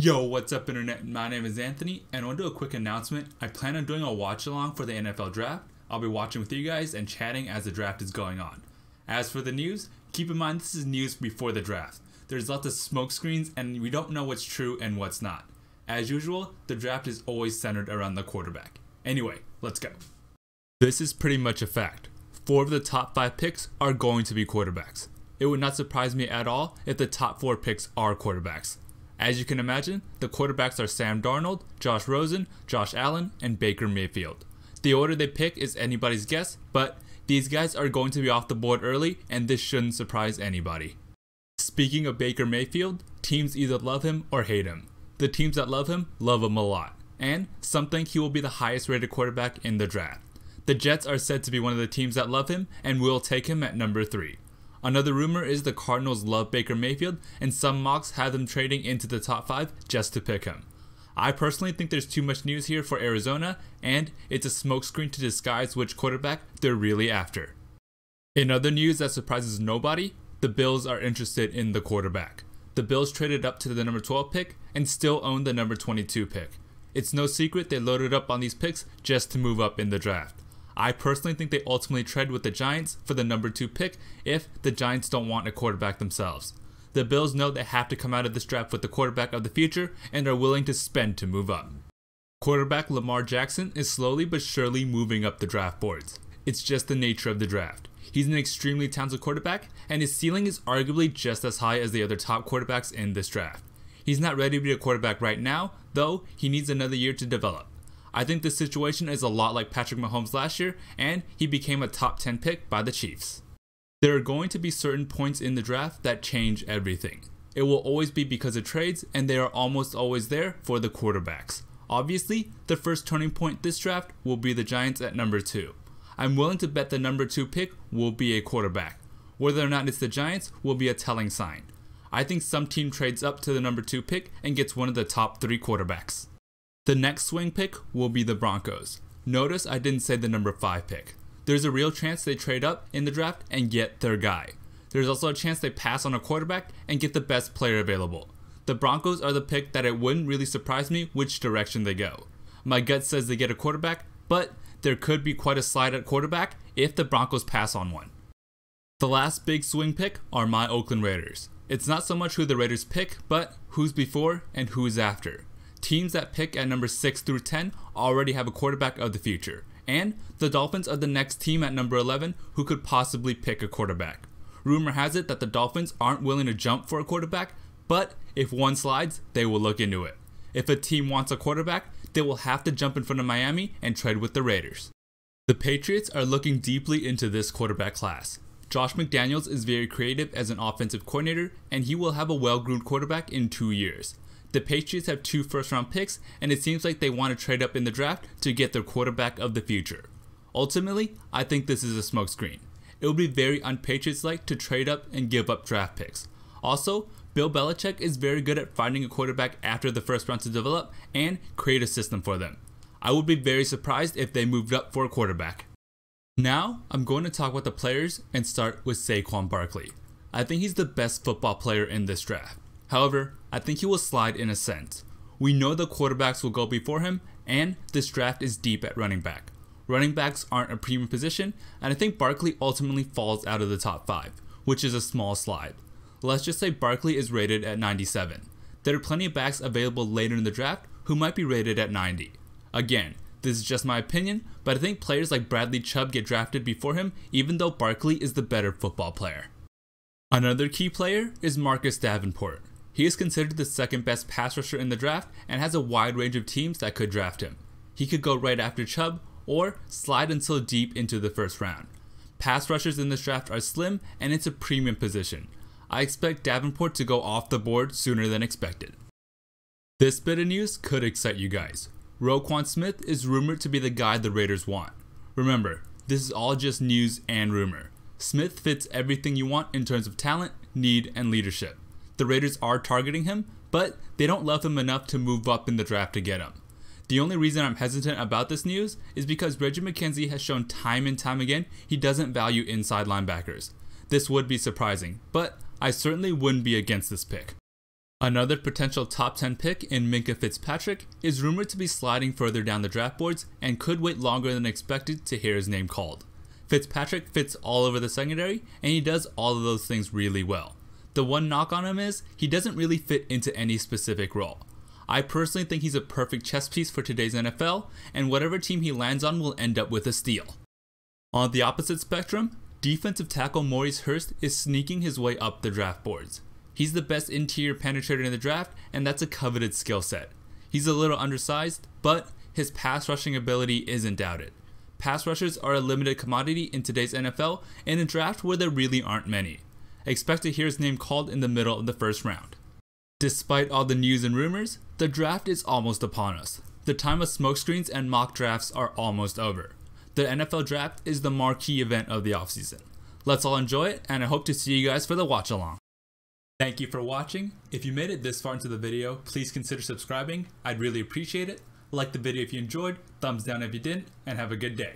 Yo, what's up internet? My name is Anthony and I want to do a quick announcement. I plan on doing a watch along for the NFL draft. I'll be watching with you guys and chatting as the draft is going on. As for the news, keep in mind this is news before the draft. There's lots of smoke screens and we don't know what's true and what's not. As usual, the draft is always centered around the quarterback. Anyway, let's go. This is pretty much a fact. 4 of the top 5 picks are going to be quarterbacks. It would not surprise me at all if the top 4 picks are quarterbacks. As you can imagine, the quarterbacks are Sam Darnold, Josh Rosen, Josh Allen, and Baker Mayfield. The order they pick is anybody's guess, but these guys are going to be off the board early and this shouldn't surprise anybody. Speaking of Baker Mayfield, teams either love him or hate him. The teams that love him a lot, and some think he will be the highest rated quarterback in the draft. The Jets are said to be one of the teams that love him and will take him at number 3. Another rumor is the Cardinals love Baker Mayfield and some mocks have them trading into the top 5 just to pick him. I personally think there's too much news here for Arizona and it's a smokescreen to disguise which quarterback they're really after. In other news that surprises nobody, the Bills are interested in the quarterback. The Bills traded up to the number 12 pick and still own the number 22 pick. It's no secret they loaded up on these picks just to move up in the draft. I personally think they ultimately trade with the Giants for the number 2 pick if the Giants don't want a quarterback themselves. The Bills know they have to come out of this draft with the quarterback of the future and are willing to spend to move up. Quarterback Lamar Jackson is slowly but surely moving up the draft boards. It's just the nature of the draft. He's an extremely talented quarterback and his ceiling is arguably just as high as the other top quarterbacks in this draft. He's not ready to be a quarterback right now, though he needs another year to develop. I think this situation is a lot like Patrick Mahomes last year and he became a top 10 pick by the Chiefs. There are going to be certain points in the draft that change everything. It will always be because of trades and they are almost always there for the quarterbacks. Obviously, the first turning point this draft will be the Giants at number 2. I'm willing to bet the number 2 pick will be a quarterback. Whether or not it's the Giants will be a telling sign. I think some team trades up to the number 2 pick and gets one of the top 3 quarterbacks. The next swing pick will be the Broncos. Notice I didn't say the number 5 pick. There's a real chance they trade up in the draft and get their guy. There's also a chance they pass on a quarterback and get the best player available. The Broncos are the pick that it wouldn't really surprise me which direction they go. My gut says they get a quarterback, but there could be quite a slide at quarterback if the Broncos pass on one. The last big swing pick are my Oakland Raiders. It's not so much who the Raiders pick, but who's before and who's after. Teams that pick at number 6 through 10 already have a quarterback of the future, and the Dolphins are the next team at number 11 who could possibly pick a quarterback. Rumor has it that the Dolphins aren't willing to jump for a quarterback, but if one slides, they will look into it. If a team wants a quarterback, they will have to jump in front of Miami and trade with the Raiders. The Patriots are looking deeply into this quarterback class. Josh McDaniels is very creative as an offensive coordinator, and he will have a well-groomed quarterback in 2 years. The Patriots have 2 first-round picks and it seems like they want to trade up in the draft to get their quarterback of the future. Ultimately, I think this is a smokescreen. It would be very un-Patriots-like to trade up and give up draft picks. Also, Bill Belichick is very good at finding a quarterback after the first round to develop and create a system for them. I would be very surprised if they moved up for a quarterback. Now, I'm going to talk about the players and start with Saquon Barkley. I think he's the best football player in this draft. However, I think he will slide in a sense. We know the quarterbacks will go before him and this draft is deep at running back. Running backs aren't a premium position and I think Barkley ultimately falls out of the top 5, which is a small slide. Let's just say Barkley is rated at 97. There are plenty of backs available later in the draft who might be rated at 90. Again, this is just my opinion, but I think players like Bradley Chubb get drafted before him even though Barkley is the better football player. Another key player is Marcus Davenport. He is considered the second best pass rusher in the draft and has a wide range of teams that could draft him. He could go right after Chubb or slide until deep into the first round. Pass rushers in this draft are slim and it's a premium position. I expect Davenport to go off the board sooner than expected. This bit of news could excite you guys. Roquan Smith is rumored to be the guy the Raiders want. Remember, this is all just news and rumor. Smith fits everything you want in terms of talent, need, and leadership. The Raiders are targeting him, but they don't love him enough to move up in the draft to get him. The only reason I'm hesitant about this news is because Reggie McKenzie has shown time and time again he doesn't value inside linebackers. This would be surprising, but I certainly wouldn't be against this pick. Another potential top 10 pick in Minkah Fitzpatrick is rumored to be sliding further down the draft boards and could wait longer than expected to hear his name called. Fitzpatrick fits all over the secondary, and he does all of those things really well. The one knock on him is he doesn't really fit into any specific role. I personally think he's a perfect chess piece for today's NFL, and whatever team he lands on will end up with a steal. On the opposite spectrum, defensive tackle Maurice Hurst is sneaking his way up the draft boards. He's the best interior penetrator in the draft, and that's a coveted skill set. He's a little undersized, but his pass rushing ability isn't doubted. Pass rushers are a limited commodity in today's NFL in a draft where there really aren't many. Expect to hear his name called in the middle of the first round. Despite all the news and rumors, the draft is almost upon us. The time of smokescreens and mock drafts are almost over. The NFL draft is the marquee event of the offseason. Let's all enjoy it, and I hope to see you guys for the watch along. Thank you for watching. If you made it this far into the video, please consider subscribing. I'd really appreciate it. Like the video if you enjoyed, thumbs down if you didn't, and have a good day.